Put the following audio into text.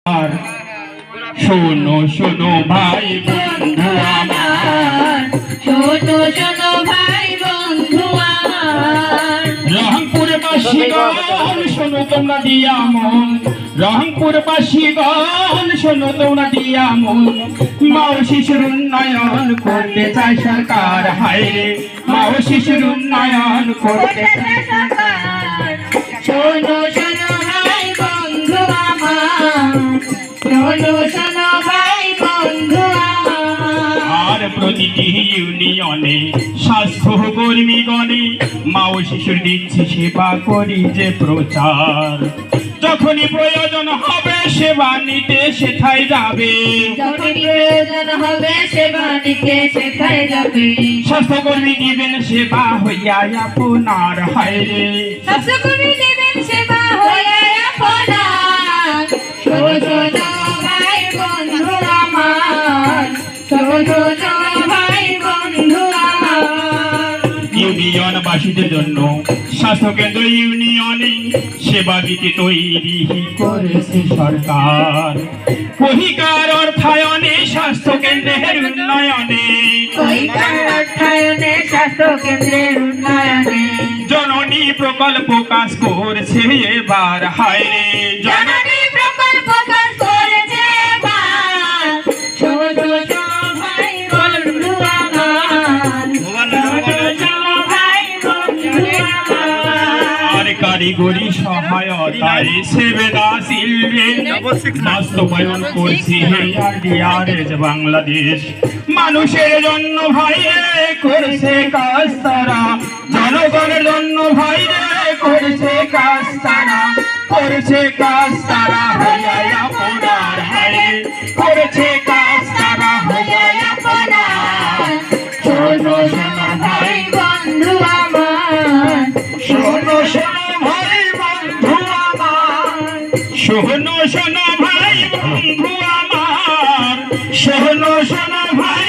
আর শোনো শোনো ভাই বন্ধু আমার, শোনো শোনো ভাই বন্ধু আমার, রংপুরবাসী গান শোনো তোমরা দিয়া মন, রংপুরবাসী গান শোনো তোমরা দিয়া মন। মা ও শিশুর উন্নয়ন করতে চায় সরকার, হায় রে মা ও শিশুর উন্নয়ন করতে চায় সরকার। শোনো শোনো ভাই বন্ধু আমার, শোনো শোনো ভাই বন্ধু আমার। আর প্রতিটি ইউনিয়নে স্বাস্থ্য কর্মীগণে মা ও শিশুর দিচ্ছে সেবা করি যে প্রচার। যখনই প্রয়োজন হবে সেবা নিতে সেথায় যাবে, যখনই প্রয়োজন হবে সেবা নিতে সেখানে যাবে। স্বাস্থ্যকর্মী দিবেন সেবা হইয়া আপনার, হায় রে স্বাস্থ্যকর্মী দেবেন সেবা হয়ে আপনার। শোনো শোনো ভাই বন্ধু আমার, শোনো শোনো ভাই বন্ধু আমার। ইউনিয়নবাসীদের জন্য স্বাস্থ্যকেন্দ্র ইউনিয়নে সেবা দিতে তৈরি করেছে সরকার। কহিকার অর্থায়নে স্বাস্থ্যকেন্দ্রের উন্নয়নে, অর্থায়নে স্বাস্থ্য কেন্দ্রের উন্নয়নে জননী প্রকল্প কাজ করছে এবার, হায় রে জননী প্রকল্প কাজ করেছে এবার। শোনো শোনো ভাই বন্ধু আমার, শোনো শোনো ভাই বন্ধু আমার। আর কারিগরি সহায়তায় সেবেদা শিল্পে বাস্তবায়ন করছে ARDRS বাংলাদেশ। মানুষের জন্য ভাইরে করেছে কাজ তারা, জনগণের জন্য ভাইরে করেছে কাজ তারা, করেছে কাজ তারা হইয়া আপনার, হায় করেছে কাজ তারা হইয়া আপনার। শোনো শোনো ভাই বন্ধু আমার, শোনো শোনো ভাই বন্ধু আমার, শোনো শোনো ভাই বন্ধু আমার, শোনো শোনো ভাই